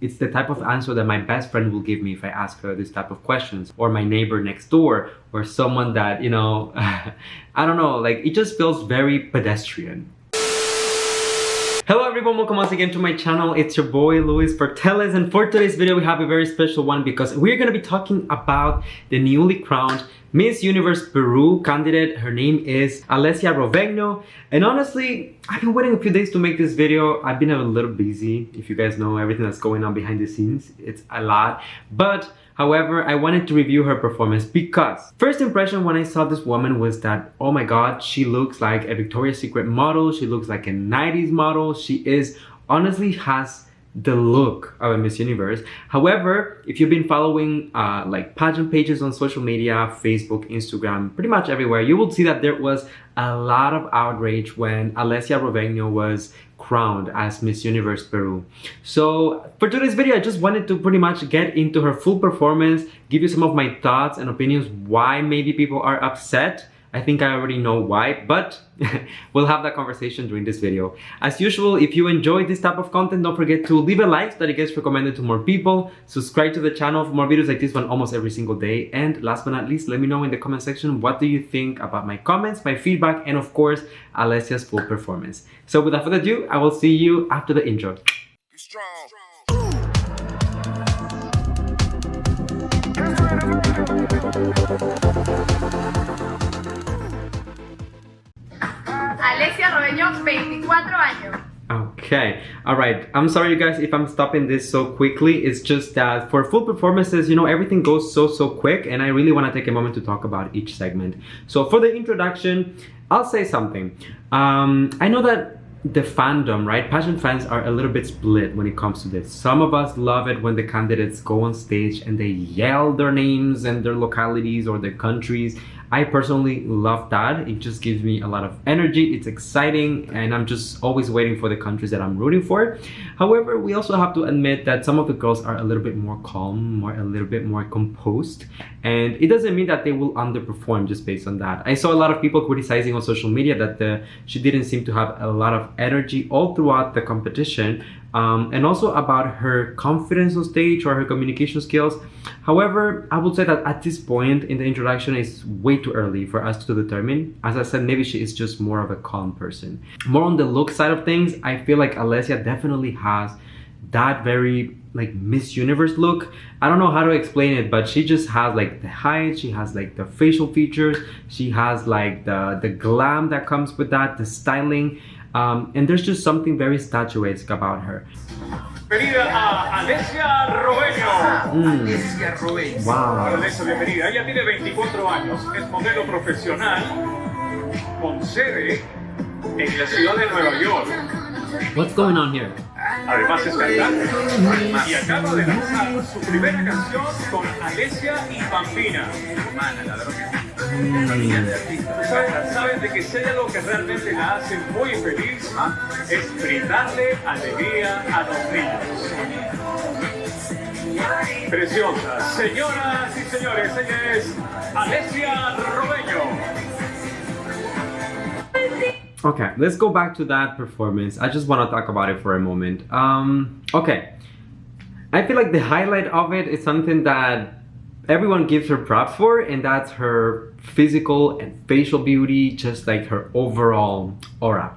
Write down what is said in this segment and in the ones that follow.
it's the type of answer that my best friend will give me if I ask her this type of questions, or my neighbor next door, or someone that, you know, I don't know, like it just feels very pedestrian. Hello everyone, welcome once again to my channel. It's your boy Luis Portelles, and for today's video we have a very special one because we're gonna be talking about the newly crowned Miss Universe Peru candidate. Her name is Alessia Rovegno, and honestly, I've been waiting a few days to make this video. I've been a little busy. If you guys know everything that's going on behind the scenes, it's a lot. But however, I wanted to review her performance because first impression when I saw this woman was that, oh my god, she looks like a Victoria's Secret model. She looks like a 90s model. She honestly has the look of a Miss Universe. However, if you've been following like pageant pages on social media, Facebook, Instagram, pretty much everywhere, you will see that there was a lot of outrage when Alessia Rovegno was crowned as Miss Universe Peru. So for today's video, I just wanted to pretty much get into her full performance, give you some of my thoughts and opinions why maybe people are upset. I think I already know why, but we'll have that conversation during this video. As usual, if you enjoy this type of content, don't forget to leave a like so that it gets recommended to more people. Subscribe to the channel for more videos like this one almost every single day. And last but not least, let me know in the comment section what do you think about my comments, my feedback, and of course, Alessia's full performance. So without further ado, I will see you after the intro. Alessia Rovegno, 24 años. Okay, alright, I'm sorry you guys if I'm stopping this so quickly. It's just that for full performances, you know, everything goes so quick, and I really want to take a moment to talk about each segment. So for the introduction, I'll say something. I know that the fandom, right? Pageant fans are a little bit split when it comes to this. Some of us love it when the candidates go on stage and they yell their names and their localities or their countries. I personally love that. It just gives me a lot of energy. It's exciting, and I'm just always waiting for the countries that I'm rooting for. However, we also have to admit that some of the girls are a little bit more calm, a little bit more composed, and it doesn't mean that they will underperform just based on that. I saw a lot of people criticizing on social media that she didn't seem to have a lot of energy all throughout the competition, and also about her confidence on stage or her communication skills. However, I would say that at this point in the introduction, it's way too early for us to determine. As I said, maybe she is just more of a calm person. More on the look side of things, I feel like Alessia definitely has that very like Miss Universe look. I don't know how to explain it, but she just has like the height, she has like the facial features, she has like the glam that comes with that, the styling, and there's just something very statuesque about her. Bienvenida a Alessia Rovegno. Alessia Rovegno. Wow. Alessia, bienvenida. Ella tiene 24 años, es modelo profesional con sede en la ciudad de Nueva York. What's going on here? Además es cantante y acaba de lanzar su primera canción con Alessia y Bambina. Saben de que si hay algo que realmente la hace muy feliz es brindarle alegría a los niños. Preciosa. Señoras y señores, ella es Alessia Rovegno. Okay, let's go back to that performance. I just want to talk about it for a moment. Okay, I feel like the highlight of it is something that everyone gives her props for, and that's her physical and facial beauty, just like her overall aura.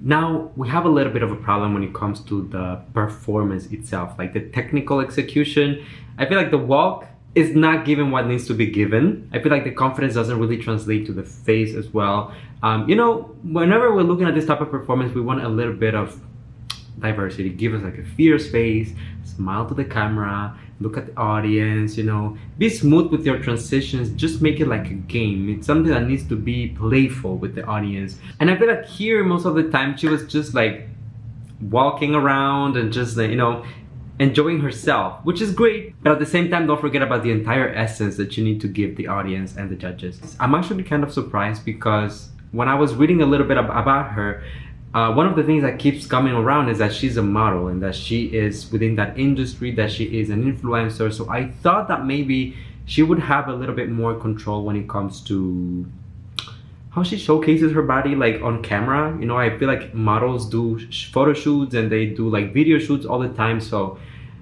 Now, we have a little bit of a problem when it comes to the performance itself, like the technical execution. I feel like the walk is not given what needs to be given. I feel like the confidence doesn't really translate to the face as well. You know, whenever we're looking at this type of performance, we want a little bit of diversity. Give us like a fierce face, smile to the camera, look at the audience, you know, be smooth with your transitions, just make it like a game. It's something that needs to be playful with the audience. And I feel like here, most of the time, she was just like walking around and just, you know, enjoying herself, which is great, but at the same time, don't forget about the entire essence that you need to give the audience and the judges. I'm actually kind of surprised because when I was reading a little bit about her, one of the things that keeps coming around is that she's a model and that she is within that industry, that she is an influencer. So I thought that maybe she would have a little bit more control when it comes to how she showcases her body, like on camera. You know, I feel like models do photo shoots and they do like video shoots all the time. So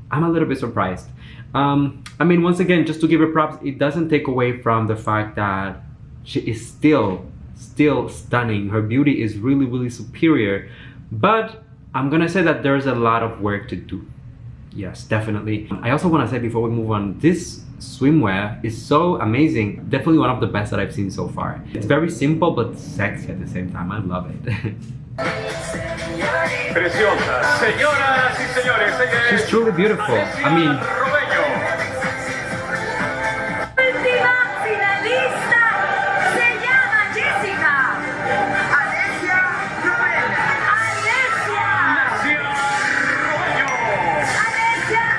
I'm a little bit surprised. I mean, once again, just to give her props, it doesn't take away from the fact that she is still stunning. Her beauty is really superior, but I'm gonna say that there's a lot of work to do. Yes, definitely. I also want to say before we move on, this swimwear is so amazing. Definitely one of the best that I've seen so far. It's very simple but sexy at the same time. I love it. Preciosa. Señoras y señores, ella es She's truly beautiful. I mean, Rovegno. Última finalista se llama Jessica. Alessia Rovegno. Alessia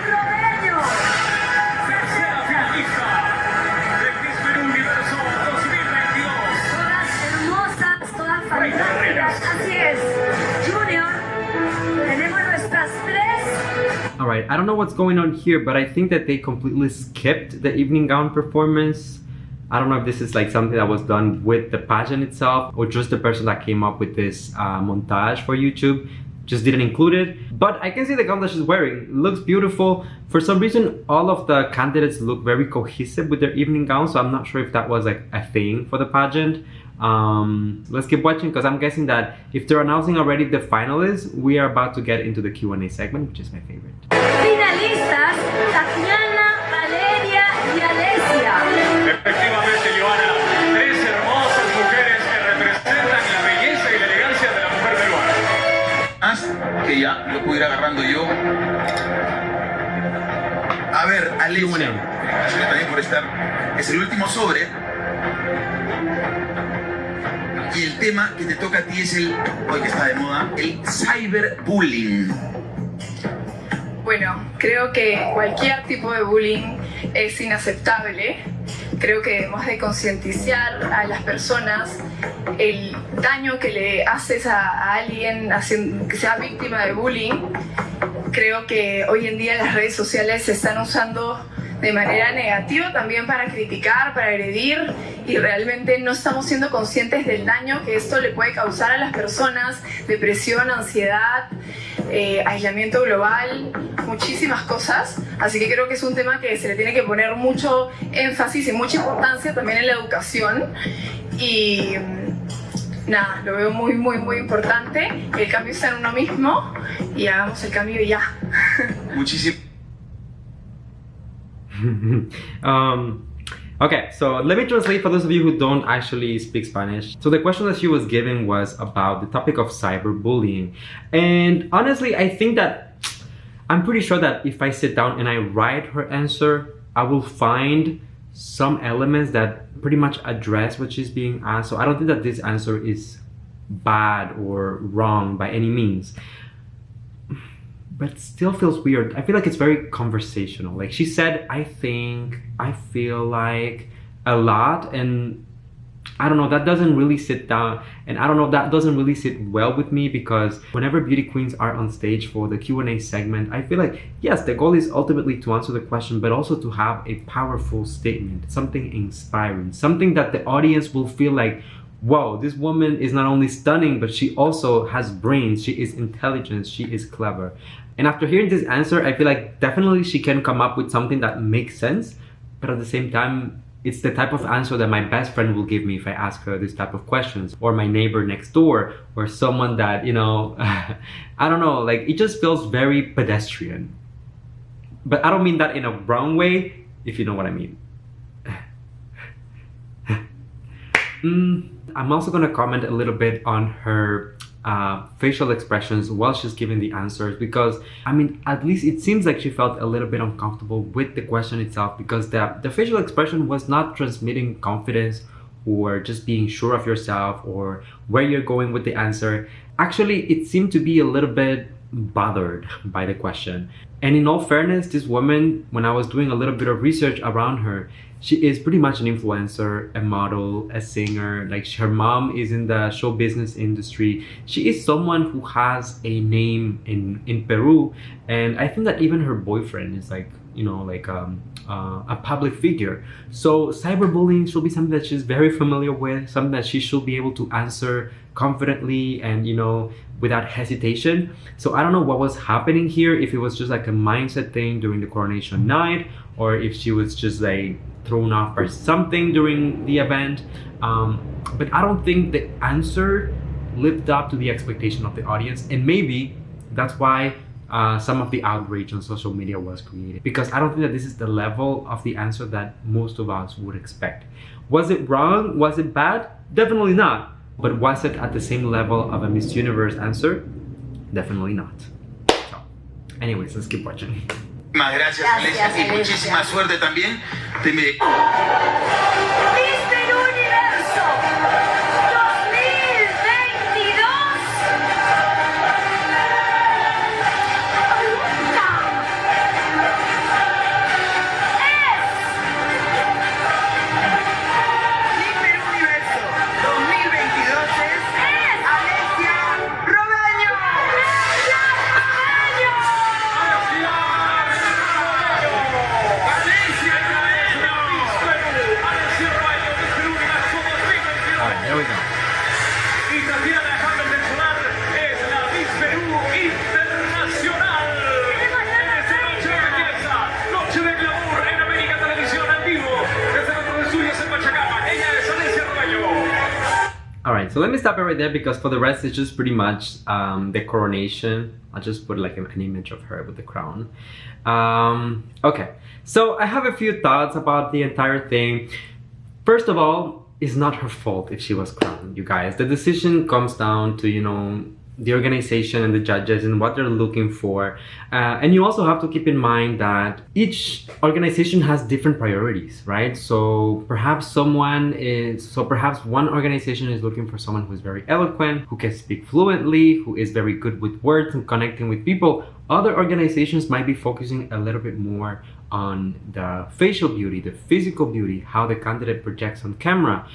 Rovegno. Tercera finalista del Miss Peru Universo 2022. Todas hermosas, todas fantásticas. Así es. Junior, tenemos nuestras tres. alright, I don't know what's going on here, but I think that they completely skipped the evening gown performance. I don't know if this is like something that was done with the pageant itself or just the person that came up with this montage for YouTube just didn't include it. But I can see the gown that she's wearing. It looks beautiful. For some reason, all of the candidates look very cohesive with their evening gown, so I'm not sure if that was like a thing for the pageant. Let's keep watching because I'm guessing that if they're announcing already the finalists, we are about to get into the Q&A segment, which is my favorite. Finalistas, Tatiana, Valeria y Alessia. Efectivamente, Joana, tres hermosas mujeres que representan la belleza y la elegancia de la mujer peruana. Más que ya lo puedo ir agarrando yo. A ver, Alessia, gracias también por estar. Es el último sobre. Y el tema que te toca a ti es el, hoy que está de moda, el cyberbullying. Bueno, creo que cualquier tipo de bullying es inaceptable. Creo que debemos de concientizar a las personas el daño que le haces a alguien que sea víctima de bullying. Creo que hoy en día las redes sociales se están usando de manera negativa también para criticar, para agredir, y realmente no estamos siendo conscientes del daño que esto le puede causar a las personas: depresión, ansiedad, aislamiento global, muchísimas cosas. Así que creo que es un tema que se le tiene que poner mucho énfasis y mucha importancia también en la educación. Y nada, lo veo muy importante. El cambio está en uno mismo y hagamos el cambio ya. Muchísimo. Okay, so let me translate for those of you who don't actually speak Spanish. So the question that she was given was about the topic of cyberbullying. And honestly, I think that I'm pretty sure that if I sit down and I write her answer, I will find some elements that pretty much address what she's being asked. So I don't think that this answer is bad or wrong by any means. But it still feels weird. I feel like it's very conversational. Like she said, I think, I feel like, a lot, and I don't know, that doesn't really sit down, and I don't know, that doesn't really sit well with me, because whenever beauty queens are on stage for the Q&A segment, I feel like, yes, the goal is ultimately to answer the question, but also to have a powerful statement, something inspiring, something that the audience will feel like, whoa, this woman is not only stunning, but she also has brains, she is intelligent, she is clever. And after hearing this answer, I feel like definitely she can come up with something that makes sense, but at the same time, it's the type of answer that my best friend will give me if I ask her this type of questions, or my neighbor next door, or someone that, you know, I don't know, like it just feels very pedestrian. But I don't mean that in a wrong way, if you know what I mean. I'm also gonna comment a little bit on her facial expressions while she's giving the answers, because I mean, at least it seems like she felt a little bit uncomfortable with the question itself, because the facial expression was not transmitting confidence or just being sure of yourself or where you're going with the answer. Actually, it seemed to be a little bit bothered by the question. And in all fairness, this woman, when I was doing a little bit of research around her, she is pretty much an influencer, a model, a singer. Like her mom is in the show business industry. She is someone who has a name in Peru, and I think that even her boyfriend is like, you know, like a public figure. So cyberbullying should be something that she's very familiar with, something that she should be able to answer confidently and, you know, without hesitation. So I don't know what was happening here, if it was just like a mindset thing during the coronation night, or if she was just like thrown off by something during the event. But I don't think the answer lived up to the expectation of the audience, and maybe that's why some of the outrage on social media was created, because I don't think that this is the level of the answer that most of us would expect. Was it wrong? Was it bad? Definitely not. But was it at the same level of a Miss Universe answer? Definitely not. So, anyways, let's keep watching. Muchísimas gracias, Alessia, y muchísima suerte también. Miss Peru Universo 2022. Miss Perú Universo 2022 es Alessia Rovegno. Alright, here we go. Y Tatiana, déjame mencionar, es la Miss Perú Internacional. En esta noche de belleza, noche de glamour en América Televisión en vivo. Desde nuestros estudios en Pachacama, ella es Alessia Rovegno. Alright, so let me stop it right there, because for the rest it's just pretty much the coronation. I'll just put like an image of her with the crown. Okay, so I have a few thoughts about the entire thing. First of all, it's not her fault if she was crowned, you guys. The decision comes down to, you know, the organization and the judges and what they're looking for. And you also have to keep in mind that each organization has different priorities, right? So perhaps one organization is looking for someone who is very eloquent, who can speak fluently, who is very good with words and connecting with people. Other organizations might be focusing a little bit more on the facial beauty, the physical beauty, how the candidate projects on camera.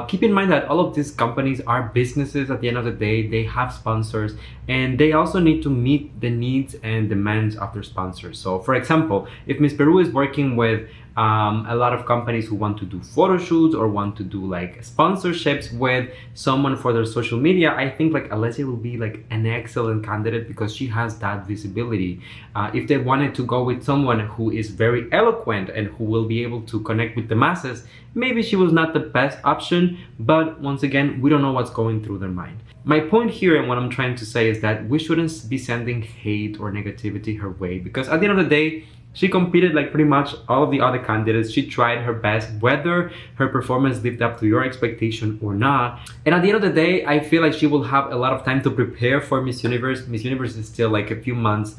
Keep in mind that all of these companies are businesses at the end of the day. They have sponsors, and they also need to meet the needs and demands of their sponsors. So for example, if Miss Peru is working with a lot of companies who want to do photo shoots or want to do like sponsorships with someone for their social media, I think like Alessia will be like an excellent candidate because she has that visibility. If they wanted to go with someone who is very eloquent and who will be able to connect with the masses, maybe she was not the best option, but once again, we don't know what's going through their mind. My point here and what I'm trying to say is that we shouldn't be sending hate or negativity her way, because at the end of the day, she competed like pretty much all of the other candidates. She tried her best, whether her performance lived up to your expectation or not. And at the end of the day, I feel like she will have a lot of time to prepare for Miss Universe. Miss Universe is still like a few months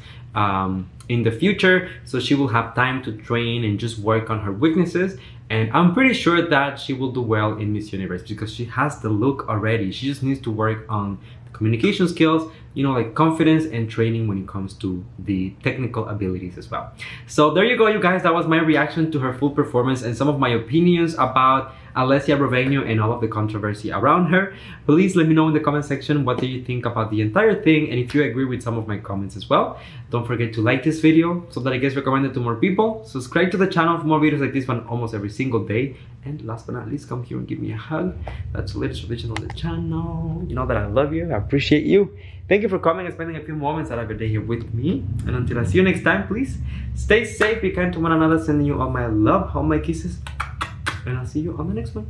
in the future, so she will have time to train and just work on her weaknesses. And I'm pretty sure that she will do well in Miss Universe because she has the look already. She just needs to work on communication skills, you know, like confidence and training when it comes to the technical abilities as well. So there you go, you guys. That was my reaction to her full performance and some of my opinions about Alessia Rovegno and all of the controversy around her. Please let me know in the comment section what do you think about the entire thing, and if you agree with some of my comments as well. Don't forget to like this video so that it gets recommended to more people. Subscribe to the channel for more videos like this one almost every single day. And last but not least, come here and give me a hug. That's the latest tradition on the channel. You know that I love you, I appreciate you. Thank you for coming and spending a few moments out of your day here with me. And until I see you next time, please stay safe, be kind to one another, sending you all my love, all my kisses. And I'll see you on the next one.